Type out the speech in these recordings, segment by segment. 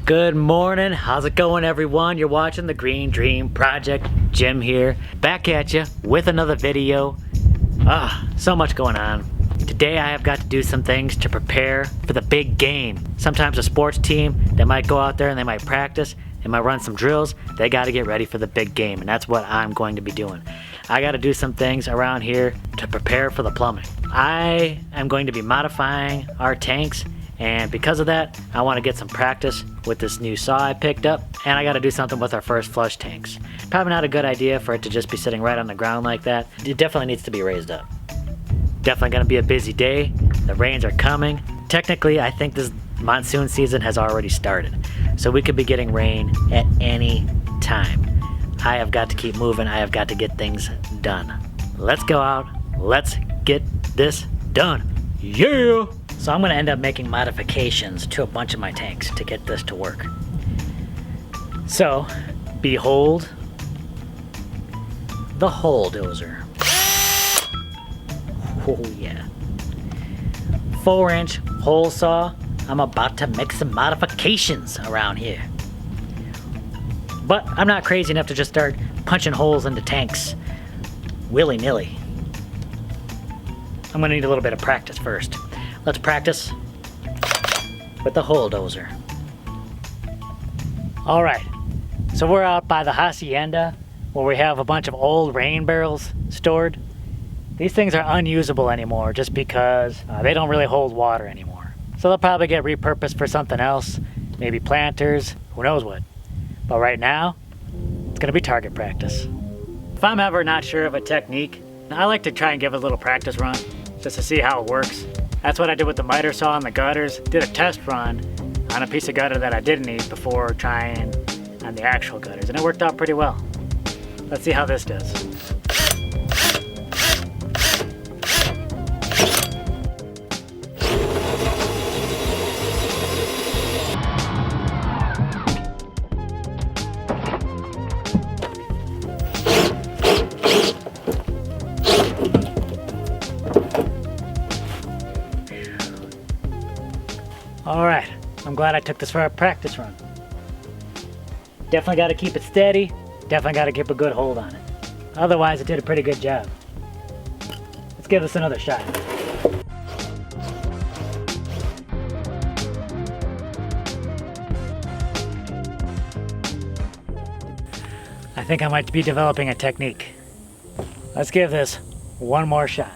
Good morning, how's it going everyone? You're watching the Green Dream Project. Jim here, back at you with another video. So much going on. Today I have got to do some things to prepare for the big game. Sometimes a sports team, they might go out there and they might practice, they might run some drills, they got to get ready for the big game, and that's what I'm going to be doing. I got to do some things around here to prepare for the plumbing. I am going to be modifying our tanks, and because of that, I want to get some practice with this new saw I picked up, and I got to do something with our first flush tanks. Probably not a good idea for it to just be sitting right on the ground like that. It definitely needs to be raised up. Definitely going to be a busy day. The rains are coming. Technically, I think this monsoon season has already started, so we could be getting rain at any time. I have got to keep moving. I have got to get things done. Let's go out. Let's get this done. Yeah! So I'm going to end up making modifications to a bunch of my tanks to get this to work. So, behold the hole dozer. Oh yeah. 4-inch hole saw. I'm about to make some modifications around here. But I'm not crazy enough to just start punching holes into tanks willy-nilly. I'm going to need a little bit of practice first. Let's practice with the hole dozer. Alright, so we're out by the hacienda where we have a bunch of old rain barrels stored. These things are unusable anymore just because they don't really hold water anymore. So they'll probably get repurposed for something else, maybe planters, who knows what. But right now, it's going to be target practice. If I'm ever not sure of a technique, I like to try and give it a little practice run just to see how it works. That's what I did with the miter saw and the gutters. Did a test run on a piece of gutter that I didn't need before trying on the actual gutters, and it worked out pretty well. Let's see how this does. Alright, I'm glad I took this for a practice run. Definitely got to keep it steady, definitely got to keep a good hold on it. Otherwise, it did a pretty good job. Let's give this another shot. I think I might be developing a technique. Let's give this one more shot.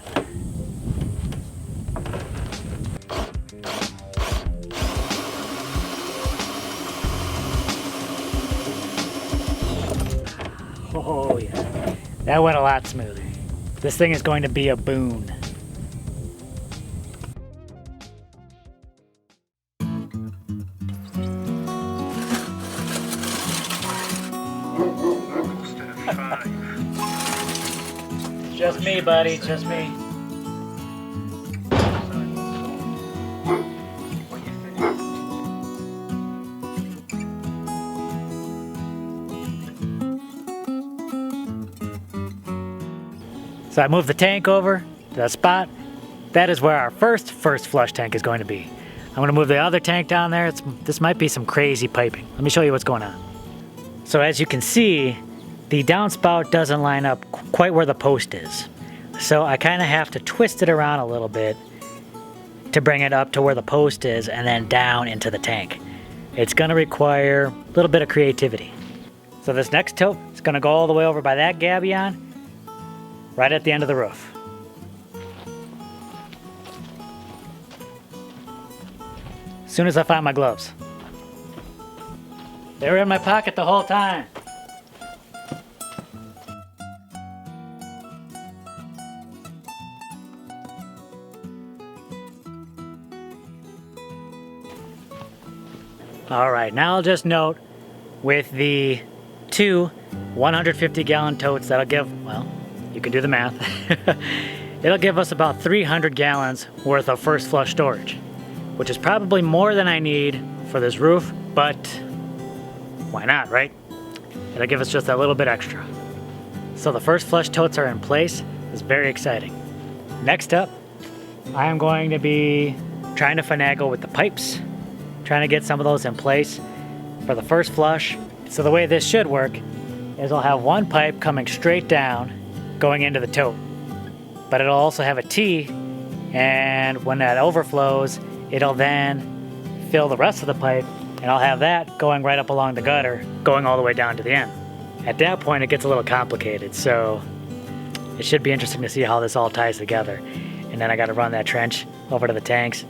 Oh yeah, that went a lot smoother. This thing is going to be a boon. Just me, buddy, just me. So I moved the tank over to that spot. That is where our first flush tank is going to be. I'm going to move the other tank down there. This might be some crazy piping. Let me show you what's going on. So as you can see, the downspout doesn't line up quite where the post is. So I kind of have to twist it around a little bit to bring it up to where the post is and then down into the tank. It's going to require a little bit of creativity. So this next tilt is going to go all the way over by that gabion, right at the end of the roof. As soon as I find my gloves. They were in my pocket the whole time. Alright, now I'll just note with the two 150-gallon totes, that'll give, well, you can do the math. It'll give us about 300 gallons worth of first flush storage, which is probably more than I need for this roof, but why not, right? It'll give us just a little bit extra. So the first flush totes are in place. It's very exciting. Next up, I am going to be trying to finagle with the pipes, trying to get some of those in place. for the first flush. So the way this should work is I'll have one pipe coming straight down, going into the tote. But it'll also have a T, and when that overflows, it'll then fill the rest of the pipe, and I'll have that going right up along the gutter, going all the way down to the end. At that point, it gets a little complicated, so it should be interesting to see how this all ties together. And then I gotta run that trench over to the tanks.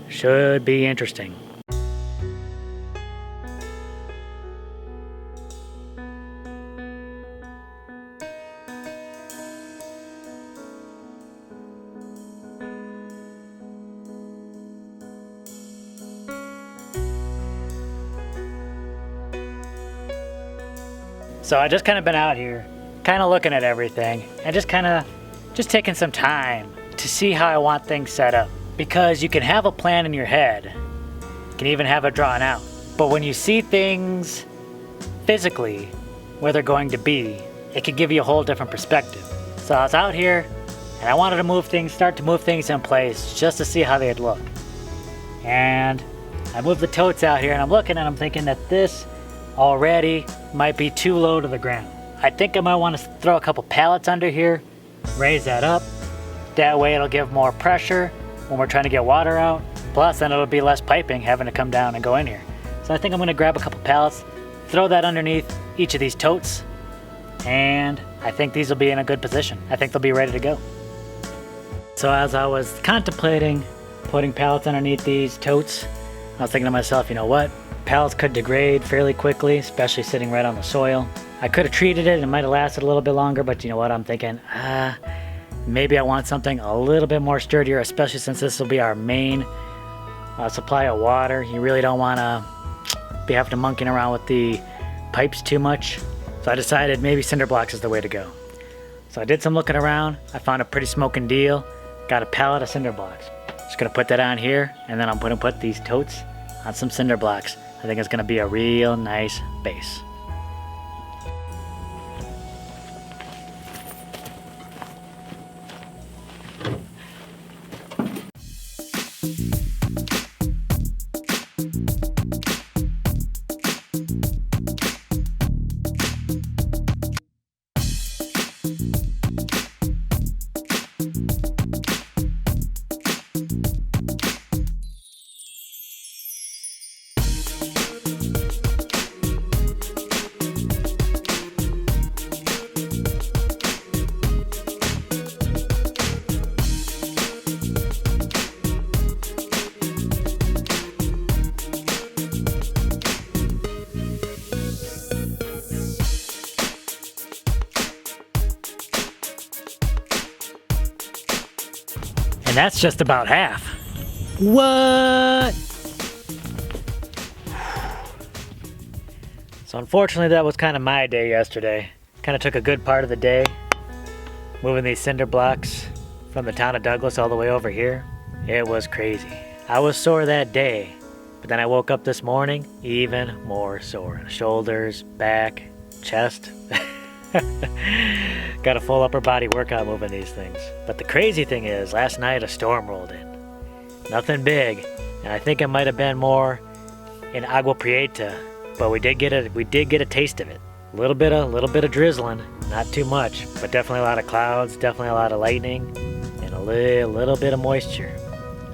Should be interesting. So I just kind of been out here, kind of looking at everything, and just taking some time to see how I want things set up. Because you can have a plan in your head, you can even have it drawn out. But when you see things physically, where they're going to be, it can give you a whole different perspective. So I was out here, and I wanted to start to move things in place, just to see how they'd look. And I moved the totes out here, and I'm looking and I'm thinking that this already might be too low to the ground. I think I might want to throw a couple pallets under here, raise that up. That way it'll give more pressure when we're trying to get water out. Plus then it'll be less piping having to come down and go in here. So I think I'm gonna grab a couple pallets, throw that underneath each of these totes, and I think these will be in a good position. I think they'll be ready to go. So as I was contemplating putting pallets underneath these totes, I was thinking to myself, you know what? Pallets could degrade fairly quickly, especially sitting right on the soil. I could have treated it and it might have lasted a little bit longer, but you know what? I'm thinking, maybe I want something a little bit more sturdier, especially since this will be our main supply of water. You really don't want to be having to monkeying around with the pipes too much. So I decided maybe cinder blocks is the way to go. So I did some looking around. I found a pretty smoking deal. Got a pallet of cinder blocks. Just gonna put that on here, and then I'm gonna put these totes on some cinder blocks. I think it's gonna be a real nice base. And that's just about half. What? So unfortunately that was kind of my day yesterday. Kind of took a good part of the day moving these cinder blocks from the town of Douglas all the way over here. It was crazy. I was sore that day, but then I woke up this morning even more sore. Shoulders, back, chest. Got a full upper body workout moving these things. But the crazy thing is, last night a storm rolled in. Nothing big, and I think it might have been more in Agua Prieta, but we did get a taste of it. A little bit of drizzling, not too much, but definitely a lot of clouds, definitely a lot of lightning, and a little bit of moisture.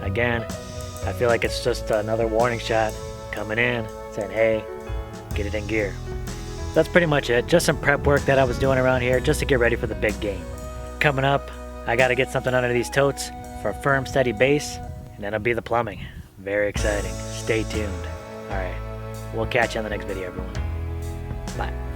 Again, I feel like it's just another warning shot coming in, saying, hey, get it in gear. That's pretty much it. Just some prep work that I was doing around here just to get ready for the big game. Coming up, I gotta get something under these totes for a firm, steady base, and then it'll be the plumbing. Very exciting. Stay tuned. All right, we'll catch you on the next video, everyone. Bye.